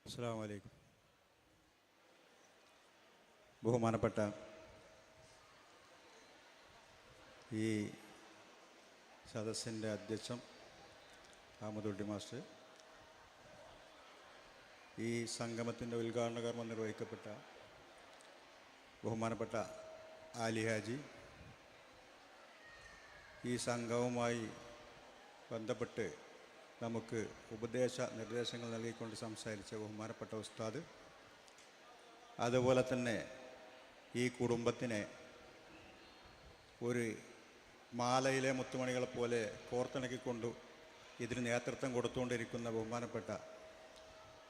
അസ്സലാമു അലൈക്കും. ബഹുമാനപ്പെട്ട ഈ സദസ്സിൻ്റെ അധ്യക്ഷൻ അഹമ്മദുട്ടി മാസ്റ്റർ, ഈ സംഗമത്തിൻ്റെ ഉദ്ഘാടന കർമ്മം നിർവഹിക്കപ്പെട്ട ബഹുമാനപ്പെട്ട ആലി ഹാജി, ഈ സംഘവുമായി ബന്ധപ്പെട്ട് നമുക്ക് ഉപദേശ നിർദ്ദേശങ്ങൾ നൽകിക്കൊണ്ട് സംസാരിച്ച ബഹുമാനപ്പെട്ട ഉസ്താദ്, അതുപോലെ തന്നെ ഈ കുടുംബത്തിനെ ഒരു മാലയിലെ മുത്തുമണികളെ പോലെ കോർത്തിണക്കിക്കൊണ്ട് ഇതിന് നേതൃത്വം കൊടുത്തുകൊണ്ടിരിക്കുന്ന ബഹുമാനപ്പെട്ട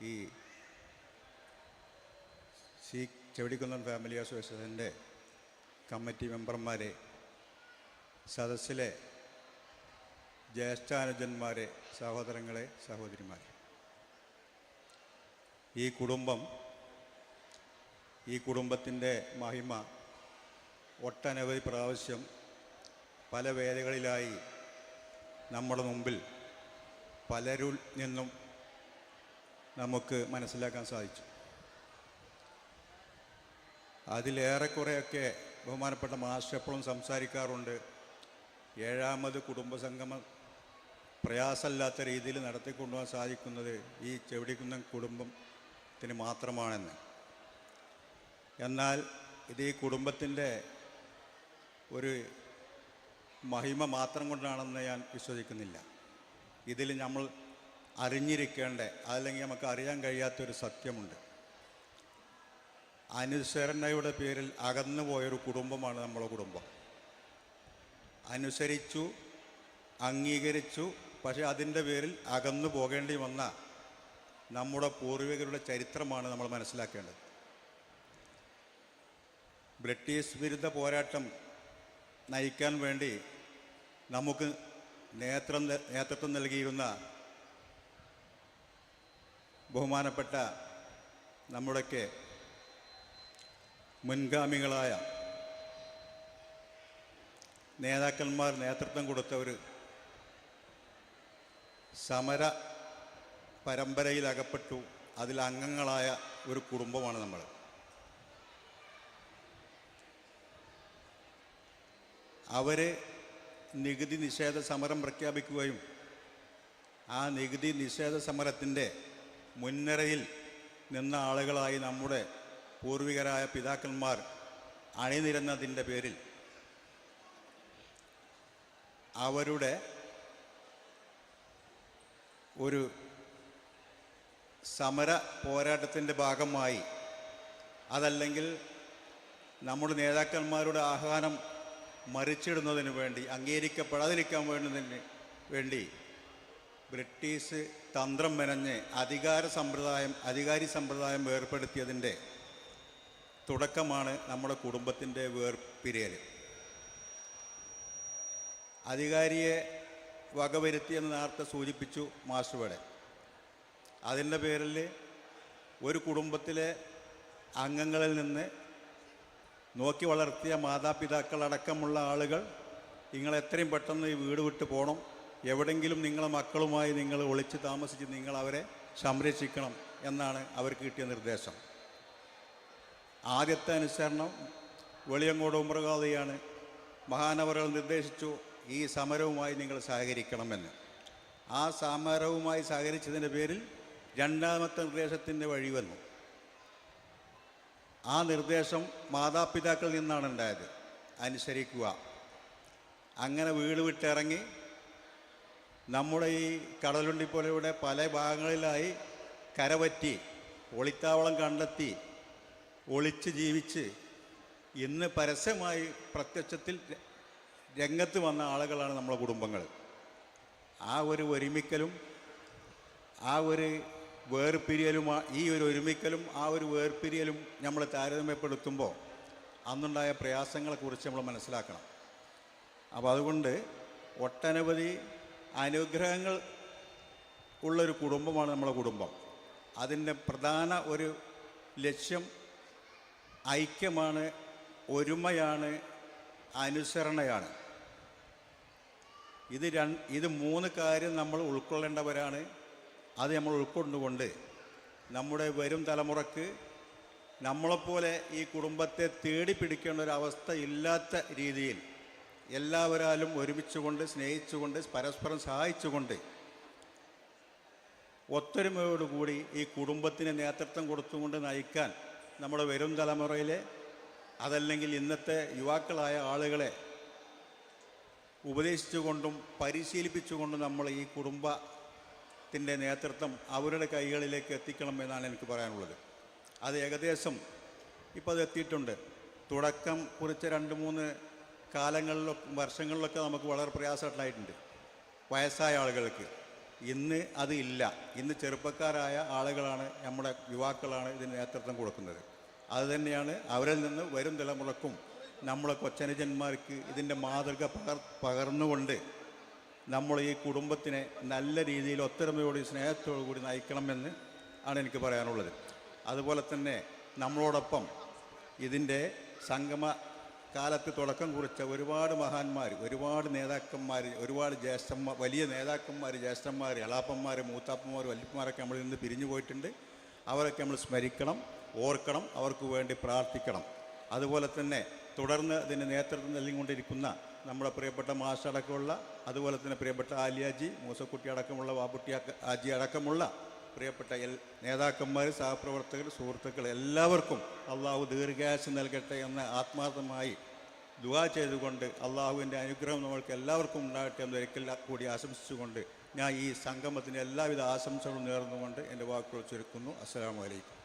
ഈ ചെവടിക്കുന്നൻ ഫാമിലി അസോസിയേഷൻ്റെ കമ്മിറ്റി മെമ്പർമാരെ, സദസ്സിലെ ജ്യേഷ്ഠാനുജന്മാരെ, സഹോദരങ്ങളെ, സഹോദരിമാരെ, ഈ കുടുംബത്തിൻ്റെ മഹിമ ഒട്ടനവധി പ്രാവശ്യം പല വേദികളിലായി നമ്മുടെ മുമ്പിൽ പലരിൽ നിന്നും നമുക്ക് മനസ്സിലാക്കാൻ സാധിച്ചു. അതിലേറെക്കുറെയൊക്കെ ബഹുമാനപ്പെട്ട മാസ്റ്റർ എപ്പോഴും സംസാരിക്കാറുണ്ട്, 7ാമത് കുടുംബസംഗമം പ്രയാസമില്ലാത്ത രീതിയിൽ നടത്തിക്കൊണ്ടുപോകാൻ സാധിക്കുന്നത് ഈ ചെവടിക്കുന്നൻ കുടുംബത്തിന് മാത്രമാണെന്ന്. എന്നാൽ ഇത് ഈ കുടുംബത്തിൻ്റെ ഒരു മഹിമ മാത്രം കൊണ്ടാണെന്ന് ഞാൻ വിശ്വസിക്കുന്നില്ല. ഇതിൽ നമ്മൾ അറിഞ്ഞിരിക്കേണ്ട, അതല്ലെങ്കിൽ നമുക്ക് അറിയാൻ കഴിയാത്തൊരു സത്യമുണ്ട്. അനുസരണയുടെ പേരിൽ അകന്നു പോയൊരു കുടുംബമാണ് നമ്മളെ കുടുംബം. അനുസരിച്ചു, അംഗീകരിച്ചു, പക്ഷേ അതിൻ്റെ പേരിൽ അകന്നു പോകേണ്ടി വന്ന നമ്മുടെ പൂർവികരുടെ ചരിത്രമാണ് നമ്മൾ മനസ്സിലാക്കേണ്ടത്. ബ്രിട്ടീഷ് വിരുദ്ധ പോരാട്ടം നയിക്കാൻ വേണ്ടി നമുക്ക് നേതൃത്വം നൽകിയിരുന്ന ബഹുമാനപ്പെട്ട നമ്മുടെയൊക്കെ മുൻഗാമികളായ നേതാക്കന്മാർ നേതൃത്വം കൊടുത്ത ഒരു സമര പരമ്പരയിൽ അകപ്പെട്ടു. അതിൽ അംഗങ്ങളായ ഒരു കുടുംബമാണ് നമ്മൾ. അവർ നികുതി നിഷേധ സമരം പ്രഖ്യാപിക്കുകയും ആ നികുതി നിഷേധ സമരത്തിൻ്റെ മുൻനിരയിൽ നിന്ന ആളുകളായി നമ്മുടെ പൂർവികരായ പിതാക്കന്മാർ അണിനിരന്നതിൻ്റെ പേരിൽ അവരുടെ ഒരു സമര പോരാട്ടത്തിൻ്റെ ഭാഗമായി, അതല്ലെങ്കിൽ നമ്മുടെ നേതാക്കന്മാരുടെ ആഹ്വാനം മറിച്ചിടുന്നതിന് വേണ്ടി, അംഗീകരിക്കപ്പെടാതിരിക്കാൻ വേണ്ടി ബ്രിട്ടീഷ് തന്ത്രം മെനഞ്ഞ് അധികാരി സമ്പ്രദായം ഏർപ്പെടുത്തിയതിൻ്റെ തുടക്കമാണ് നമ്മുടെ കുടുംബത്തിൻ്റെ വേർപിരിയൽ. അധികാരിയെ വകവരുത്തിയെന്ന് നേരത്തെ സൂചിപ്പിച്ചു മാസ്റ്ററുടെ. അതിൻ്റെ പേരിൽ ഒരു കുടുംബത്തിലെ അംഗങ്ങളിൽ നിന്ന് നോക്കി വളർത്തിയ മാതാപിതാക്കളടക്കമുള്ള ആളുകൾ, നിങ്ങൾ എത്രയും പെട്ടെന്ന് ഈ വീട് വിട്ട് പോകണം, എവിടെയെങ്കിലും നിങ്ങളെ മക്കളുമായി നിങ്ങൾ ഒളിച്ച് താമസിച്ച് നിങ്ങൾ അവരെ സംരക്ഷിക്കണം എന്നാണ് അവർക്ക് കിട്ടിയ നിർദ്ദേശം. ആദ്യത്തെ അനുസരണം വെളിയങ്കോട് ഉമ്രഖാദിയാണ്. മഹാനവറുകൾ നിർദ്ദേശിച്ചു, ഈ സമരവുമായി നിങ്ങൾ സഹകരിക്കണമെന്ന്. ആ സമരവുമായി സഹകരിച്ചതിൻ്റെ പേരിൽ 2ാമത്തെ നിർദ്ദേശത്തിൻ്റെ വഴി വന്നു. ആ നിർദ്ദേശം മാതാപിതാക്കളിൽ നിന്നാണ് ഉണ്ടായത്, അനുസരിക്കുക. അങ്ങനെ വീട് വിട്ടിറങ്ങി നമ്മുടെ ഈ കടലുണ്ടിപ്പുഴയുടെ പല ഭാഗങ്ങളിലായി കരപറ്റി ഒളിത്താവളം കണ്ടെത്തി ഒളിച്ച് ജീവിച്ച് ഇന്ന് പരസ്യമായി പ്രത്യക്ഷത്തിൽ രംഗത്ത് വന്ന ആളുകളാണ് നമ്മളെ കുടുംബങ്ങൾ. ആ ഒരു ഒരുമിക്കലും ആ ഒരു വേർപിരിയലും, ഈ ഒരു ഒരുമിക്കലും ആ ഒരു വേർപിരിയലും നമ്മൾ താരതമ്യപ്പെടുത്തുമ്പോൾ അന്നുണ്ടായ പ്രയാസങ്ങളെക്കുറിച്ച് നമ്മൾ മനസ്സിലാക്കണം. അപ്പോൾ അതുകൊണ്ട് ഒട്ടനവധി അനുഗ്രഹങ്ങൾ ഉള്ളൊരു കുടുംബമാണ് നമ്മളെ കുടുംബം. അതിൻ്റെ പ്രധാന ഒരു ലക്ഷ്യം ഐക്യമാണ്, ഒരുമയാണ്, അനുസരണയാണ്. ഇത് 3 കാര്യം നമ്മൾ ഉൾക്കൊള്ളേണ്ടവരാണ്. അത് നമ്മൾ ഉൾക്കൊണ്ടുകൊണ്ട് നമ്മുടെ വരും തലമുറക്ക് നമ്മളെപ്പോലെ ഈ കുടുംബത്തെ തേടി പിടിക്കേണ്ട ഒരു അവസ്ഥ ഇല്ലാത്ത രീതിയിൽ എല്ലാവരാലും ഒരുമിച്ചുകൊണ്ട് സ്നേഹിച്ചുകൊണ്ട് പരസ്പരം സഹായിച്ചുകൊണ്ട് ഒത്തൊരുമയോടുകൂടി ഈ കുടുംബത്തിന് നേതൃത്വം കൊടുത്തുകൊണ്ട് നയിക്കാൻ നമ്മുടെ വരും തലമുറയിലെ അതല്ലെങ്കിൽ ഇന്നത്തെ യുവാക്കളായ ആളുകളെ ഉപദേശിച്ചുകൊണ്ടും പരിശീലിപ്പിച്ചുകൊണ്ടും നമ്മൾ ഈ കുടുംബത്തിൻ്റെ നേതൃത്വം അവരുടെ കൈകളിലേക്ക് എത്തിക്കണം എന്നാണ് എനിക്ക് പറയാനുള്ളത്. അത് ഏകദേശം ഇപ്പോൾ അത് എത്തിയിട്ടുണ്ട്. തുടക്കം കുറിച്ച 2-3 വർഷങ്ങളിലൊക്കെ നമുക്ക് വളരെ പ്രയാസമായിട്ടുണ്ട് വയസ്സായ ആളുകൾക്ക്. ഇന്ന് അത് ഇല്ല. ഇന്ന് ചെറുപ്പക്കാരായ ആളുകളാണ്, നമ്മുടെ യുവാക്കളാണ് ഇതിന് നേതൃത്വം കൊടുക്കുന്നത്. അതുതന്നെയാണ് അവരിൽ നിന്ന് വരും തലമുറക്കും നമ്മളെ കൊച്ചനുജന്മാർക്ക് ഇതിൻ്റെ മാതൃക പകർന്നുകൊണ്ട് നമ്മൾ ഈ കുടുംബത്തിനെ നല്ല രീതിയിൽ ഒത്തൊരുമയോടും സ്നേഹത്തോടു കൂടി നയിക്കണമെന്ന് ആണ് എനിക്ക് പറയാനുള്ളത്. അതുപോലെ തന്നെ നമ്മളോടൊപ്പം ഇതിൻ്റെ സംഗമ കാലത്ത് തുടക്കം കുറിച്ച ഒരുപാട് മഹാന്മാർ, ഒരുപാട് നേതാക്കന്മാർ, ഒരുപാട് ജ്യേഷ്ഠന്മാർ, വലിയ നേതാക്കന്മാർ, ജ്യേഷ്ഠന്മാർ, എളാപ്പന്മാർ, മൂത്താപ്പന്മാർ, വല്യപ്പന്മാരൊക്കെ നമ്മളിൽ നിന്ന് പിരിഞ്ഞു പോയിട്ടുണ്ട്. അവരൊക്കെ നമ്മൾ സ്മരിക്കണം, ഓർക്കണം, അവർക്ക് വേണ്ടി പ്രാർത്ഥിക്കണം. അതുപോലെ തന്നെ തുടർന്ന് ഇതിന് നേതൃത്വം നൽകിക്കൊണ്ടിരിക്കുന്ന നമ്മുടെ പ്രിയപ്പെട്ട മാഷടക്കമുള്ള, അതുപോലെ തന്നെ പ്രിയപ്പെട്ട ആലിയാജി, മൂസക്കുട്ടി അടക്കമുള്ള, വാബുട്ടി ആജി അടക്കമുള്ള പ്രിയപ്പെട്ട നേതാക്കന്മാർ, സഹപ്രവർത്തകർ, സുഹൃത്തുക്കൾ എല്ലാവർക്കും അള്ളാഹു ദീർഘായുസ്സ് നൽകട്ടെ എന്ന് ആത്മാർത്ഥമായി ദുആ ചെയ്തുകൊണ്ട് അള്ളാഹുവിൻ്റെ അനുഗ്രഹം നമ്മൾക്ക് എല്ലാവർക്കും ഉണ്ടാകട്ടെ എന്ന് ഒരിക്കൽ കൂടി ആശംസിച്ചുകൊണ്ട് ഞാൻ ഈ സംഗമത്തിന് എല്ലാവിധ ആശംസകളും നേർന്നുകൊണ്ട് എൻ്റെ വാക്കുകൾ ചുരുക്കുന്നു. അസ്സലാമു അലൈക്കും.